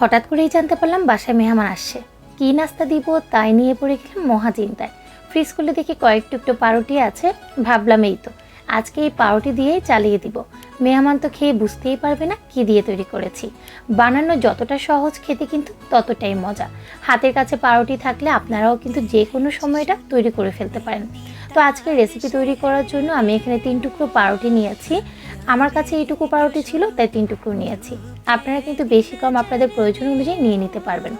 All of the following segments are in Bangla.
হঠাৎ করেই জানতে পারলাম বাসায় মেহমান আসছে। কী নাস্তা দিব তাই নিয়ে পড়ে গেলাম মহা চিন্তায়। ফ্রিজ খুলে দেখি কয়েক টুকরো পাউরুটি আছে। ভাবলাম এই তো আজকে এই পাউরুটি দিয়েই চালিয়ে দিব। মেহমান তো খেয়ে বুঝতেই পারবে না কী দিয়ে তৈরি করেছি। বানানো যতটা সহজ, খেতে কিন্তু ততটাই মজা। হাতের কাছে পাউরুটি থাকলে আপনারাও কিন্তু যে কোনো সময় এটা তৈরি করে ফেলতে পারেন। তো আজকের রেসিপি তৈরি করার জন্য আমি এখানে 3 টুকরো পাউরুটি নিয়েছি। আমার কাছে এইটুকু পাউরুটি ছিল তাই 3 টুকরো নিয়েছি। আপনারা কিন্তু বেশি কম আপনাদের প্রয়োজন অনুযায়ী নিয়ে নিতে পারবেন।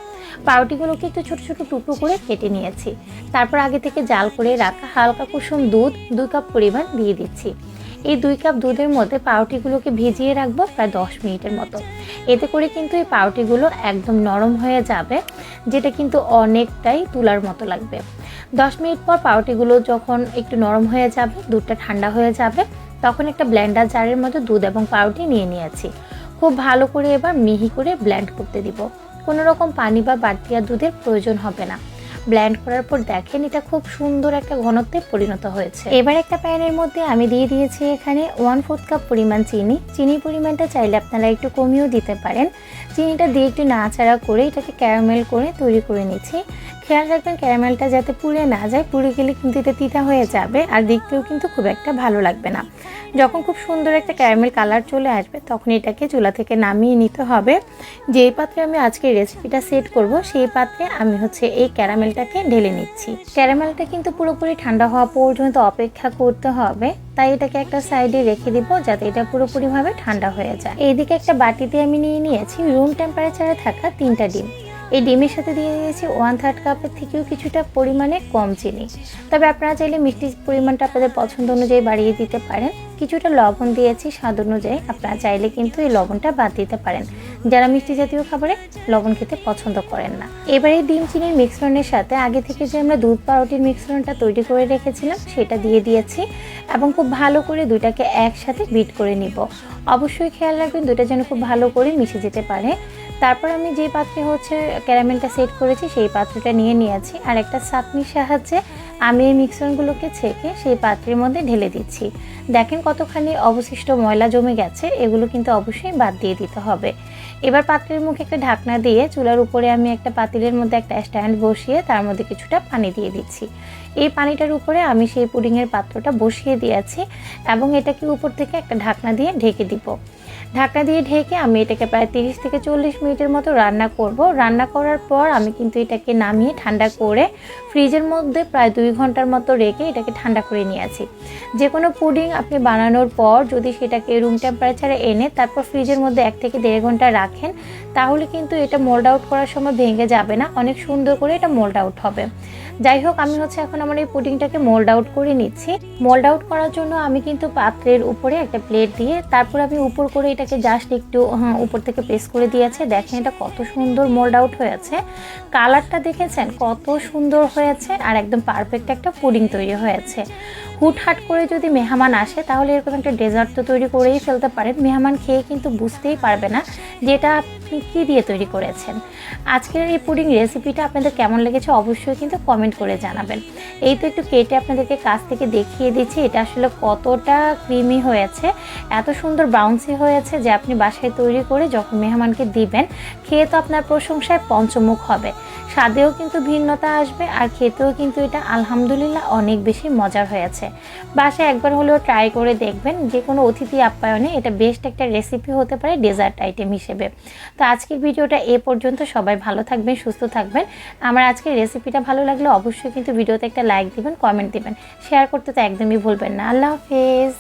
পাউরুটিগুলোকে একটু ছোট ছোট টুকরো করে কেটে নিয়েছি। তারপর আগে থেকে জাল করে রাখা হালকা কুসুম দুধ 2 কাপ পরিমাণ দিয়ে দিচ্ছি। এই 2 কাপ দুধের মধ্যে পাউরুটিগুলোকে ভিজিয়ে রাখবো প্রায় 10 মিনিটের মতো। এতে করে কিন্তু এই পাউরুটিগুলো একদম নরম হয়ে যাবে, যেটা কিন্তু অনেকটাই তুলার মতো লাগবে। 10 মিনিট পর পাউরুটিগুলো যখন একটু নরম হয়ে যাবে, দুধটা ঠান্ডা হয়ে যাবে, তখন একটা ব্লেন্ডার জারের মধ্যে দুধ এবং পাউরুটি নিয়ে নিয়েছি। খুব ভালো করে এবার মিহি করে ব্লেন্ড করতে দিব। কোনো রকম পানি বা বাড়তি আর দুধের প্রয়োজন হবে না। ব্লেন্ড করার পর দেখেন এটা খুব সুন্দর একটা ঘনত্বে পরিণত হয়েছে। এবার একটা প্যানের মধ্যে আমি দিয়ে দিয়েছি এখানে 1/4 কাপ পরিমাণ চিনি। চিনির পরিমাণটা চাইলে আপনারা একটু কমিয়েও দিতে পারেন। চিনিটা দিয়ে একটু নাড়াচাড়া করে এটাকে ক্যারামেল করে তৈরি করে নিচ্ছি। খেয়াল রাখবেন ক্যারামেলটা যাতে পুড়ে না যায়, পুড়ে গেলে কিন্তু এটা তিতা হয়ে যাবে আর দেখতেও কিন্তু খুব একটা ভালো লাগবে না। যখন খুব সুন্দর একটা ক্যারামেল কালার চলে আসবে তখন এটাকে চুলা থেকে নামিয়ে নিতে হবে। যেই পাত্রে আমি আজকে রেসিপিটা সেট করব সেই পাত্রে আমি এই ক্যারামেলটাকে ঢেলে নিচ্ছি। ক্যারামেলটা কিন্তু পুরোপুরি ঠান্ডা হওয়া পর্যন্ত অপেক্ষা করতে হবে, তাই এটাকে একটা সাইডে রেখে দিব যাতে এটা পুরোপুরিভাবে ঠান্ডা হয়ে যায়। এইদিকে একটা বাটিতে আমি নিয়ে নিয়েছি রুম টেম্পারেচারে থাকা 3টা ডিম। এই ডিমের সাথে দিয়ে দিয়েছি 1/3 কাপের থেকেও কিছুটা পরিমাণে কম চিনি। তবে আপনারা চাইলে মিষ্টির পরিমাণটা আপনাদের পছন্দ অনুযায়ী বাড়িয়ে দিতে পারেন। কিছুটা লবণ দিয়েছি স্বাদ অনুযায়ী, আপনারা চাইলে কিন্তু এই লবণটা বাদ দিতে পারেন যারা মিষ্টি জাতীয় খাবারে লবণ খেতে পছন্দ করেন না। এবার এই ডিম চিনির মিশ্রণের সাথে আগে থেকে যে আমরা দুধ পাউরুটির মিশ্রণটা তৈরি করে রেখেছিলাম সেটা দিয়ে দিয়েছি এবং খুব ভালো করে দুইটাকে একসাথে বিট করে নিব। অবশ্যই খেয়াল রাখবেন দুইটা যেন খুব ভালো করে মিশে যেতে পারে। তারপর আমি যে পাত্রে ক্যারামেলটা সেট করেছি সেই পাত্রটা নিয়ে নিয়েছি আর একটা ছাঁকনির সাহায্যে আমি এই মিশ্রণগুলোকে ছেঁকে সেই পাত্রের মধ্যে ঢেলে দিচ্ছি। দেখেন কতখানি অবশিষ্ট ময়লা জমে গেছে, এগুলো কিন্তু অবশ্যই বাদ দিয়ে দিতে হবে। এবার পাত্রের মুখে একটা ঢাকনা দিয়ে চুলার উপরে আমি একটা পাতিলের মধ্যে একটা স্ট্যান্ড বসিয়ে তার মধ্যে কিছুটা পানি দিয়ে দিচ্ছি। এই পানিটার উপরে আমি সেই পুডিংয়ের পাত্রটা বসিয়ে দিয়েছি এবং এটাকে উপর থেকে একটা ঢাকনা দিয়ে ঢেকে দিব। ঢাকনা দিয়ে ঢেকে আমি এটাকে প্রায় 30 থেকে 40 মিনিটের মতো রান্না করব। রান্না করার পর আমি কিন্তু এটাকে নামিয়ে ঠান্ডা করে ফ্রিজের মধ্যে প্রায় 2 ঘন্টার মতো রেখে এটাকে ঠান্ডা করে নিয়েছি। যে কোনো পুডিং আপনি বানানোর পর যদি সেটাকে রুম টেম্পারেচারে এনে তারপর ফ্রিজের মধ্যে 1 থেকে 1.5 ঘন্টা রাখেন তাহলে কিন্তু এটা মোল্ড আউট করার সময় ভেঙে যাবে না, অনেক সুন্দর করে এটা মোল্ড আউট হবে। যাই হোক, আমি এখন আমার এই পুডিংটাকে মোল্ড আউট করে নিচ্ছি। মোল্ড আউট করার জন্য আমি কিন্তু পাত্রের উপরে একটা প্লেট দিয়ে তারপর আমি উপর করে এটাকে জাস্ট একটু উপর থেকে প্রেস করে দিয়েছে। দেখেন এটা কত সুন্দর মোল্ড আউট হয়েছে, কালারটা দেখেছেন কত সুন্দর হয়েছে আর একদম পারফেক্ট একটা পুডিং তৈরি হয়েছে। হুটহাট করে যদি মেহমান আসে তাহলে এরকম একটা ডেজার্ট তো তৈরি করেই ফেলতে পারেন, মেহমান খেয়ে কিন্তু বুঝতেই পারবে না যে এটা আপনি কী দিয়ে তৈরি করেছেন। আজকের এই পুডিং রেসিপিটা আপনাদের কেমন লেগেছে অবশ্যই কিন্তু কমেন্ট করে জানাবেন। এই তো একটু কেটে আপনাদেরকে কাছ থেকে দেখিয়ে দিচ্ছি এটা আসলে কতটা ক্রিমি হয়েছে, এত সুন্দর বাউন্সি হয়েছে যে আপনি বাসায় তৈরি করে যখন মেহমানকে দিবেন খেয়ে তো আপনার প্রশংসায় পঞ্চমুখ হবে। স্বাদেও কিন্তু ভিন্নতা আসবে আর খেতেও কিন্তু এটা আলহামদুলিল্লাহ অনেক বেশি মজার হয়েছে। বাসায় একবার হলেও ট্রাই করে দেখবেন, যে কোনো অতিথি আপ্যায়নে এটা বেস্ট একটা রেসিপি হতে পারে ডেজার্ট আইটেম হিসেবে। তো আজকের ভিডিওটা এ পর্যন্ত, সবাই ভালো থাকবেন, সুস্থ থাকবেন। আমার আজকের রেসিপিটা ভালো লাগলে অবশ্যই কিন্তু ভিডিওতে একটা লাইক দিবেন, কমেন্ট দিবেন, শেয়ার করতে তো একদমই ভুলবেন না। আল্লাহ হাফেজ।